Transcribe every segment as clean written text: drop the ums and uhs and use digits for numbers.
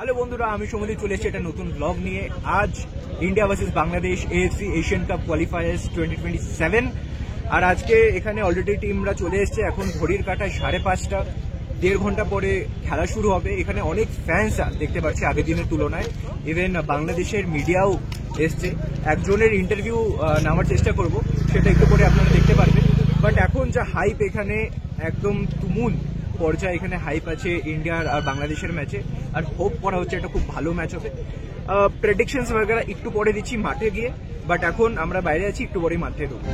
Hello বন্ধুরা, আমি সমুদ্রে চলে এসেছি একটা নতুন ব্লগ নিয়ে। আজ India versus Bangladesh AFC Asian cup qualifiers 2027। আর আজকে এখানে অলরেডি টিমরা চলে এসছে। এখন ঘড়ির কাঁটায় 5:30, 1.5 ঘন্টা পরে খেলা শুরু হবে। এখানে অনেক ফ্যান্স দেখতে পাচ্ছি আগের দিনের তুলনায়। ইভেন বাংলাদেশের মিডিয়াও এসছে। একজনের ইন্টারভিউ নেওয়ার চেষ্টা করব, সেটা একটু পরে আপনারা দেখতে পারবেন। বাট এখন যা হাইপ এখানে, একদম তুমুল পর্যায়ে এখানে হাইপ আছে ইন্ডিয়ার আর বাংলাদেশের ম্যাচে। আর হোপ করা হচ্ছে একটা খুব ভালো ম্যাচ হবে। প্রেডিকশনস বগেরা একটু পরে দিচ্ছি মাঠে গিয়ে। বাট এখন আমরা বাইরে আছি, একটু পরেই মাঠে ঢুকবো।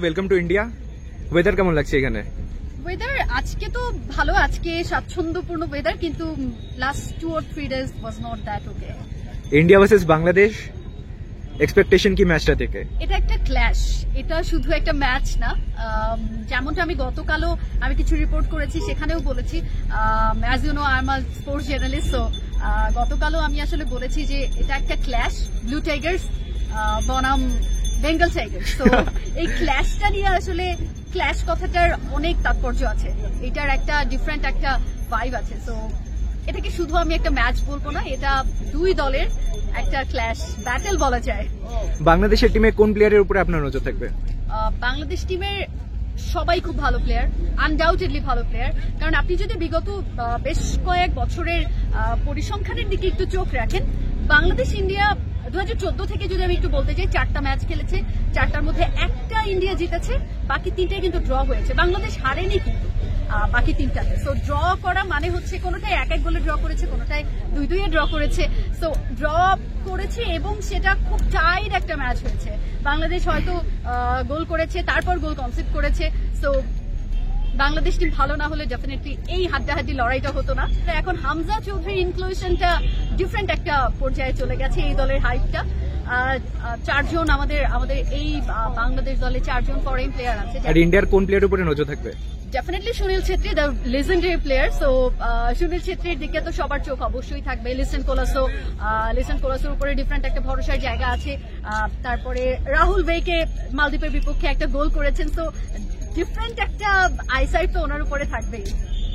Welcome to India. ওয়েদার কেমন লাগছে এখানে? ওয়েদার আজকে তো ভালো, আজকে স্বাচ্ছন্দ্যপূর্ণ ওয়েদার, কিন্তু last 2 or 3 days was not that okay. India versus Bangladesh, expectation কি ম্যাচটা থেকে? এটা একটা ক্ল্যাশ, এটা শুধু একটা ম্যাচ না। যেমনটা আমি গতকালও আমি কিছু রিপোর্ট করেছি, সেখানেও বলেছি, as you know I am a sports journalist, so গতকালও আমি আসলে বলেছি যে এটা একটা ক্ল্যাশ, ব্লু টাইগার্স বনাম বেঙ্গল টাইগার্স। তো এই ক্ল্যাশটা নিয়ে আসলে ক্ল্যাশ কথাটার অনেক তাৎপর্য আছে, এটার একটা ডিফারেন্ট একটা ভাইব আছে। সো এটাকে শুধু আমি একটা ম্যাচ বলবো না, এটা দুই দলের একটা ক্ল্যাশ ব্যাটেল বলা যায়। বাংলাদেশের টিমে কোন প্লেয়ারের উপরে আপনার নজর থাকবে? বাংলাদেশ টিমের সবাই খুব ভালো প্লেয়ার, আনডাউটেডলি ভালো প্লেয়ার। কারণ আপনি যদি বিগত বেশ কয়েক বছরের পরিসংখ্যানের দিকে একটু চোখ রাখেন, বাংলাদেশ ইন্ডিয়া 2014 থেকে যদি আমি একটু বলতে চাই, 4টা ম্যাচ খেলেছে, 4টার মধ্যে একটা ইন্ডিয়া জিতেছে, বাকি 3টাই কিন্তু ড্র হয়েছে। বাংলাদেশ হারেনি কিন্তু বাকি 3টাতে। সো ড্র করা মানে হচ্ছে কোনোটাই 1-1 গোলে ড্র করেছে, কোনোটাই 2-2 ড্র করেছে। সো ড্র করেছে এবং সেটা খুব টাইট একটা ম্যাচ হয়েছে। বাংলাদেশ হয়তো গোল করেছে, তারপর গোল কনসিড করেছে। সো বাংলাদেশ টিম ভালো না হলে ডেফিনেটলি এই হাড্ডাহাড্ডি লড়াইটা হতো না। এখন হামজা চৌধুরীর ইনক্লুশনটা ডিফারেন্ট একটা পর্যায়ে চলে গেছে এই দলের হাইপটা। 4জন আমাদের এই বাংলাদেশ দলে 4জন ফরেন প্লেয়ার আছে। আর ইন্ডিয়ার কোন প্লেয়ারের উপরে নজর থাকবে? Definitely Sunil Chhetri, the legendary player. So Sunil ছেত্রীর দিকে তো সবার চোখ অবশ্যই থাকবে। লিসেন কোলাসোর উপরে ডিফারেন্ট একটা ভরসার জায়গা আছে। তারপরে রাহুল বেকে মালদ্বীপের বিপক্ষে একটা গোল করেছেন। সো ডিফারেন্ট একটা আইসাইট তো ওনার উপরে থাকবেই।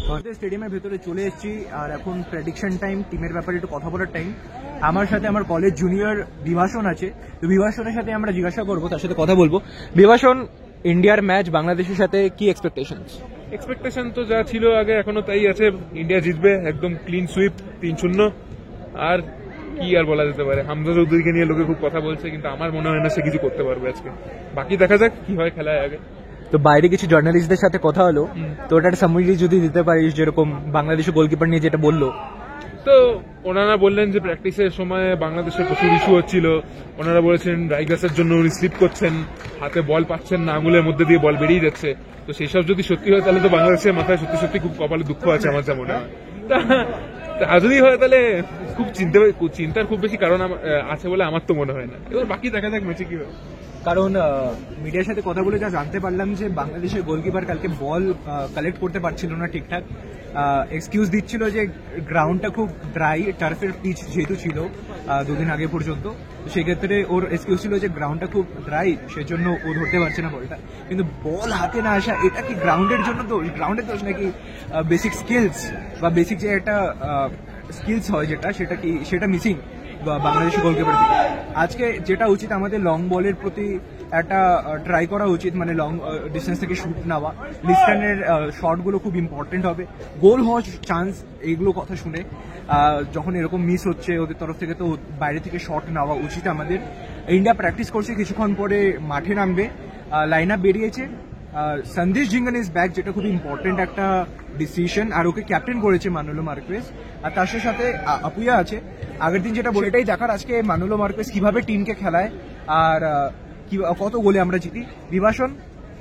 আমাদের স্টেডিয়ামের ভেতরে চলে এসেছি, আর এখন প্রেডিকশন টাইম, টিমের ব্যাপারে একটু কথা বলার টাইম। আমার সাথে আমার কলেজ জুনিয়র বিভাষণ আছে, তো বিভাষণের সাথে আমরা জিজ্ঞাসা করবো, তার সাথে কথা বলবো। বিভাষণ, ইন্ডিয়ার ম্যাচ বাংলাদেশের সাথে কি এক্সপেকটেশন? তো যা ছিল আগে এখনো তাই আছে, ইন্ডিয়া জিতবে, একদম ক্লিন সুইপ 3-0। আর কি আর বলা যেতে পারে, হামজা চৌধুরীকে নিয়ে লোকে খুব কথা বলছে, কিন্তু আমার মনে হয় না সে কিছু করতে পারবে আজকে। বাকি দেখা যাক কি হয় খেলায় আগে। তো বাইরে কিছু জার্নালিস্টদের সাথে কথা হলো, তো ওটার সামারি যদি দিতে পারিস, যেরকম বাংলাদেশের গোলকিপার নিয়ে যেটা বললো। তো ওনারা বললেন যে প্র্যাকটিসের সময় বাংলাদেশের প্রচুর ইস্যু হচ্ছিল। ওনারা বলেছেন রাইগাসের জন্য উনি স্লিপ করছেন, হাতে বল পাচ্ছেন না, আঙুলের মধ্যে দিয়ে বল বেরিয়ে যাচ্ছে। তো সেই সব যদি সত্যি হয় তাহলে তো বাংলাদেশের মাথায় সত্যি সত্যি খুব কপালে দুঃখ আছে আমার যা মনে হয়। তা যদি হয় তাহলে খুব চিন্তার খুব বেশি কারণ আছে বলে আমার তো মনে হয় না। এবার বাকি দেখা যাক ম্যাচে কি হয়। কারণ মিডিয়ার সাথে কথা বলে যা জানতে পারলাম যে বাংলাদেশের গোলকিপার কালকে বল কালেক্ট করতে পারছিল না ঠিকঠাক। এক্সকিউজ দিচ্ছিল যে গ্রাউন্ডটা খুব ড্রাই, টার্ফের পিচ যেহেতু ছিল 2 দিন আগে পর্যন্ত, সেক্ষেত্রে ওর এক্সকিউজ ছিল যে গ্রাউন্ডটা খুব ড্রাই, সেজন্য ও ধরতে পারছে না বলটা। কিন্তু বল হাতে না আসা, এটা কি গ্রাউন্ডের জন্য দোষ, গ্রাউন্ডের দোষ নাকি বেসিক স্কিলস বা বেসিক যে একটা স্কিলস হয় সেটা মিসিং বাংলাদেশের গোলকিপার দিকে? আজকে যেটা উচিত, আমাদের লং বলের প্রতি একটা ট্রাই করা উচিত, মানে লং ডিস্টেন্স থেকে শুট নেওয়া। লিস্টানের শটগুলো খুব ইম্পর্টেন্ট হবে, গোল হওয়ার চান্স, এইগুলো কথা শুনে যখন এরকম মিস হচ্ছে ওদের তরফ থেকে, তো বাইরে থেকে শট নেওয়া উচিত আমাদের। ইন্ডিয়া প্র্যাকটিস করছে, কিছুক্ষণ পরে মাঠে নামবে। লাইন আপ বেরিয়েছে, সন্দেশ জিঙ্গন ইজ ব্যাক, যেটা খুব ইম্পর্টেন্ট একটা ডিসিশন। আর ওকে ক্যাপ্টেন করেছে মানুলো মার্কেস, আর তার সাথে আপুয়া আছে। আগের দিন যেটা বলে, এটাই দেখার আজকে মানুলো মার্কেস কিভাবে টিমকে খেলায় আর কত গোলে আমরা জিতি। বিভাষণ,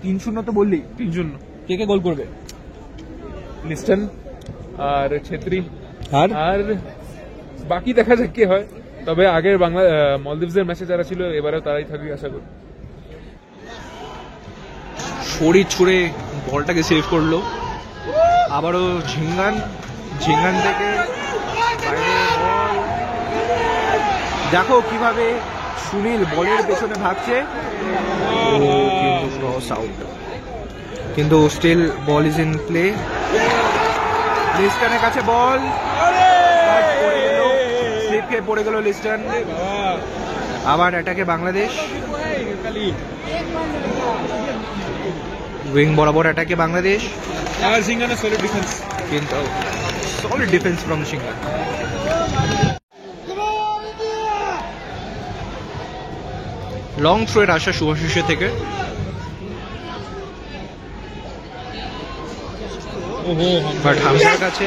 3-0 তো বললি, 3-0। কে গোল করবে? লিস্টন আর ছেত্রী, আর বাকি দেখা যাক কে হয়। তবে আগের মলদ্বীপের ম্যাচে যারা ছিল এবারেও তারাই থাকবে আশা করি। ছড়ি ছুঁড়ে বলটাকে সেভ করলো। আবারও ঝিঙ্গান থেকে বাইরে বল। দেখো কিভাবে সুনীল বলের পেছনে ভাগছে, কিন্তু ক্রস আউট। কিন্তু still ball is in play. লিস্টনের কাছে বল, স্লিপ খেয়ে পড়ে গেল লিস্টন। আবার অ্যাটাকে বাংলাদেশ, উইং বরাবর অ্যাটাকে বাংলাদেশ, আর সিঙ্গানা সলিড ডিফেন্স, কিন্তু সলিড ডিফেন্স ফ্রম সিঙ্গান। লং থ্রোয়ের আসা শুভাশিসের থেকে, বাট হামজার কাছে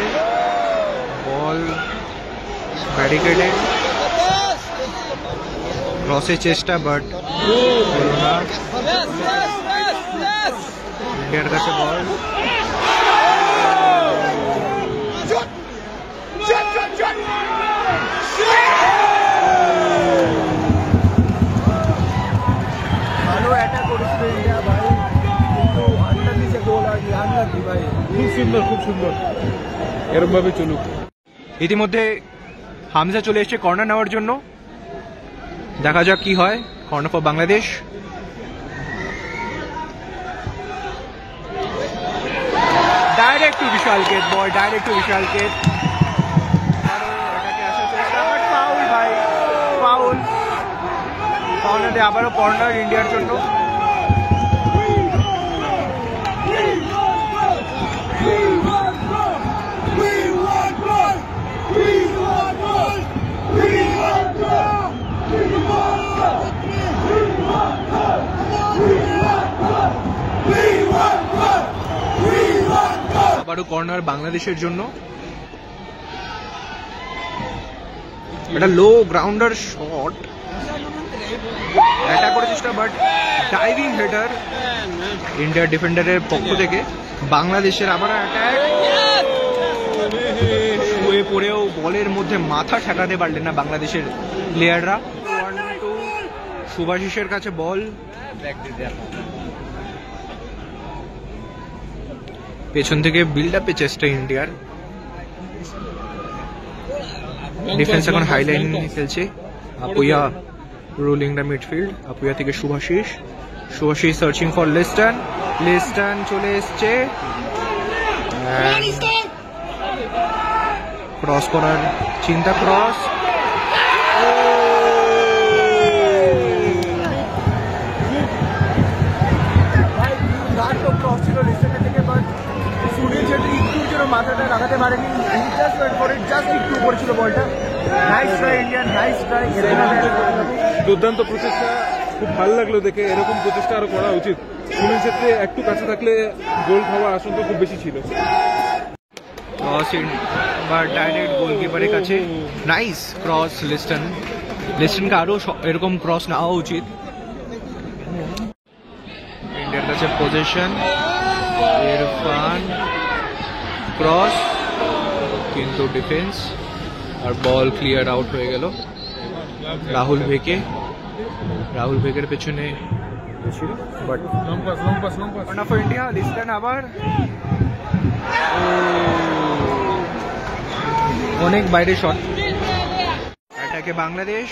বল ব্যারিকেডে, ক্রসের চেষ্টা বাট হলো না। ইন্ডিয়ার কাছে বল, ভালো অ্যাটাক করেছিল ইন্ডিয়া ভাই, কিন্তু আনলাকি যে গোল আর আনলাকি ভাই। খুব সুন্দর এরকম ভাবে চলুক। ইতিমধ্যে হামজা চলে এসেছে কর্নার নেওয়ার জন্য, দেখা যাক কি হয়। Corner for Bangladesh. Direct to Vishal Kaith ball, direct to Vishal কেত। ফাউল ভাই, ফাউল। কর্নারে আবারও কর্নার ইন্ডিয়ার জন্য। আবারও কর্নার বাংলাদেশের জন্য। এটা লো গ্রাউন্ডার শট, অ্যাটাক করার চেষ্টা বাট ডাইভিং হেডার ইন্ডিয়ার ডিফেন্ডারের পক্ষ থেকে। বাংলাদেশের আবার অ্যাটাক, শুয়ে পড়েও বলের মধ্যে মাথা ঠেকাতে পারলেন না বাংলাদেশের প্লেয়াররা। 1-2 শুভাশিসের কাছে বল, পেছন থেকে বিল্ড আপে চেষ্টা ইন্ডিয়ার। ডিফেন্স এখন হাইলাইন খেলছে। Apuia ruling the midfield, Apuia থেকে শুভাশিস, শুভাশিস সার্চিং ফর লিস্টন, লিস্টন চলে এসছে, ক্রস করার চিন্তা, ক্রস ছিল লিস্টনের থেকে, বাট সুনীল ছেত্রী একটুর জন্য মাথাটা লাগাতে পারেনি, জাস্ট একটু পড়েছিল বলটা। Nice try Indian, nice try. দুর্দান্ত প্রচেষ্টা, খুব ভালো লাগলো দেখে। এরকম প্রচেষ্টা আরো করা উচিত। সুনীল ছেত্রী একটু কাছে থাকলে গোল খাওয়ার আশঙ্কা খুব বেশি ছিল। ক্রস বা ডাইরেক্ট গোলকিপারের কাছে, নাইস ক্রস লিস্টন। লিস্টনকে আরো এরকম ক্রস নেওয়া উচিত। ইন্ডিয়ার কাছে পজিশন, ইরফান ক্রস, কিন্তু ডিফেন্স আর বল ক্লিয়ার আউট হয়ে গেল। রাহুল ভেকের পেছনে ছিল, বাট ইন্ডিয়া। লিস্টন আবার অনেক বাইরে শট। অ্যাটাকে বাংলাদেশ,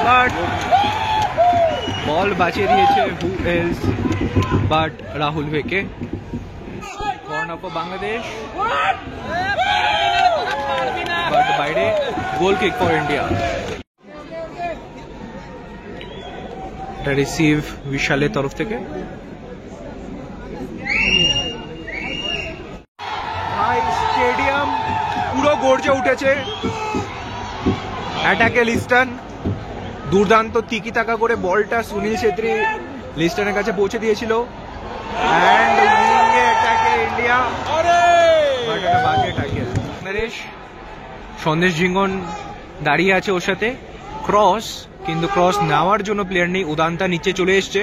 বাট বল বাঁচিয়ে দিয়েছে who else but Rahul Bheke. Corner for Bangladesh, but বাইরে। Goal kick for India. এটা রিসিভ বিশালের তরফ থেকে। ভাই স্টেডিয়াম পুরো গর্জে উঠেছে। অ্যাটাকে লিস্টন, দুর্দান্ত তিকি তাকা করে বলটা সুনীল ছেত্রী লিস্টনের কাছে পৌঁছে দিয়েছিল। অ্যান্ড উইংয়ে অ্যাটাকে ইন্ডিয়া, বাংলাদেশ। সন্দেশ ঝিঙ্গন দাঁড়িয়ে আছে ওর সাথে। ক্রস, কিন্তু ক্রস নেওয়ার জন্য প্লেয়ার নেই। উদান্তা নিচে চলে এসছে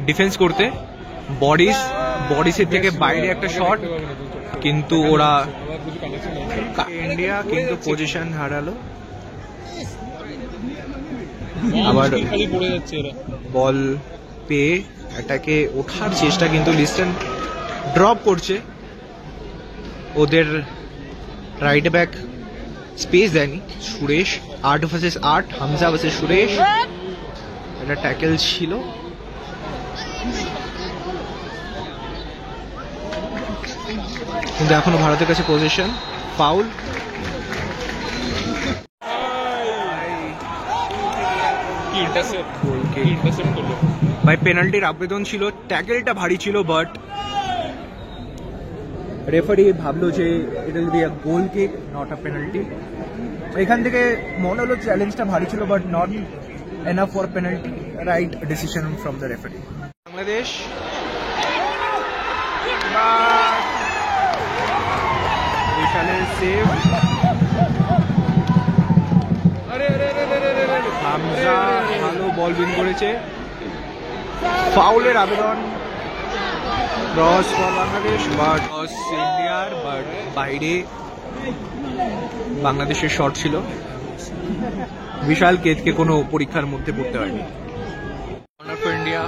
ডিফেন্স করতে। বডিসের থেকে বাইরে একটা শট, কিন্তু ওরা ইন্ডিয়া কিন্তু পজিশন হারালো। আবার বল পেয়ে এটাকে ওঠার চেষ্টা, কিন্তু লিস্টন ড্রপ করছে। ওদের রাইট ব্যাক স্পেস দেয়নি। Suresh 8 versus 8, Hamza versus Suresh. এটা ট্যাকেল ছিল। কিন্তু এখনো ভারতের কাছে পজিশন। ফাউল। ভাই পেনাল্টির আবেদন ছিল, ট্যাকেলটা ভারী ছিল, বাট রেফারি ভাবলো যে এটা যদি goal kick, not a penalty. এখান থেকে মনে হলো চ্যালেঞ্জটা ভারী ছিল, but not enough for penalty. Right decision from the referee. Bangladesh বিশালের সেভ। হামজা ভালো বল উইন করেছে। ফাউলের আবেদন। Cross for Bangladesh, but cross ইন্ডিয়ার, বাট বাইরে বাংলাদেশের শট ছিল। বিশাল কেতকে কোনো পরীক্ষার মধ্যে পড়তে হয়নি। Corner for India.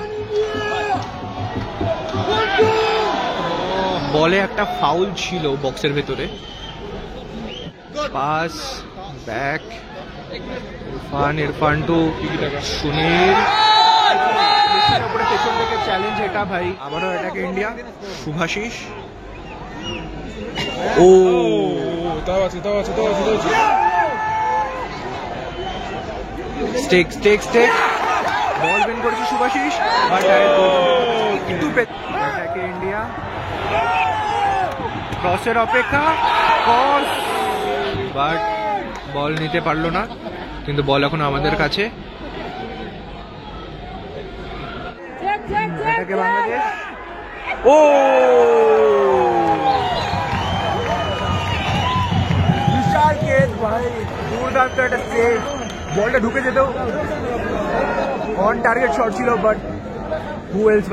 বলে একটা ফাউল ছিল বক্সের ভেতরে। Pass back, Irfan to Sunil. পেছন থেকে চ্যালেঞ্জ এটা ভাই। আবারও এটাকে ইন্ডিয়া। শুভাশিস। ও স্টেক বল উইন করেছে শুভাশিস, কিন্তু এটাকে ইন্ডিয়া। ক্রসের অপেক্ষা, ক্রস, বাট বল নিতে পারলো না। কিন্তু বল এখন আমাদের কাছে। এটাকে বাংলাদেশ। ও বিশাল কেস ভাই, দুর্দান্ত একটা সেভ। বলটা ঢুকে যেত, অন টার্গেট শট ছিল, বাট হু এলস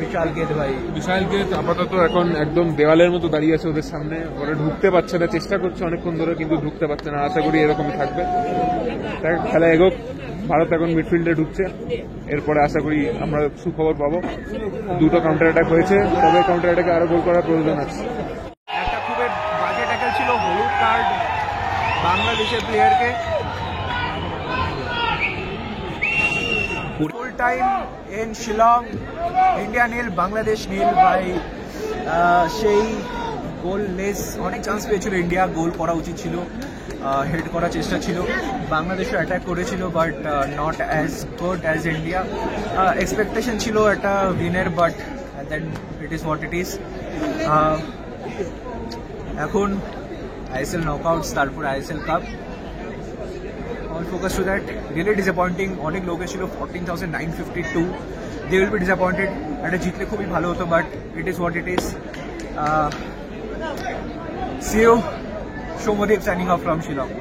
বিশাল কেত ভাই। বিশাল কেত আপাতত এখন একদম দেওয়ালের মতো দাঁড়িয়ে আছে ওদের সামনে। ওরা ঢুকতে পারছে না, চেষ্টা করছে অনেকক্ষণ ধরে, কিন্তু ঢুকতে পারছে না। আশা করি এরকমই থাকবে। খেলা এগোক। ভারত এখন মিডফিল্ডে ঢুকছে। এরপরে আশা করি আমরা সুখবর পাবো। দুটো কাউন্টার অ্যাটাক হয়েছে, তবে কাউন্টার অ্যাটাকে আরো গোল করার প্রয়োজন আছে। একটা খুবই বাজে ট্যাকেল ছিল, হলুদ কার্ড বাংলাদেশের প্লেয়ারকে। Full time in Shillong, India nil Bangladesh nil ভাই। সেই গোল লেস, অনেক চান্স পেয়েছিল ইন্ডিয়া, গোল করা উচিত ছিল, হেড করার চেষ্টা ছিল। বাংলাদেশও অ্যাটাক করেছিল, but not as good as India. Expectation ছিল একটা উইনের, but then it is what it is. এখন আইএসএল নকআউটস, তারপর ISL cup. All focus to that. Really disappointing. অনেক লোকে ছিল 14,952. They will be disappointed. এটা জিতলে খুবই ভালো হতো, but it is what it is. See you. Shomodeep signing off from Shillong.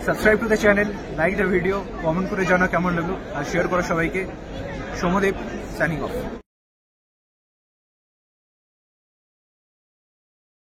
Subscribe to the channel, like the video, comment করে জানাও কেমন লাগলো, আর শেয়ার করো সবাইকে। Shomodeep signing off.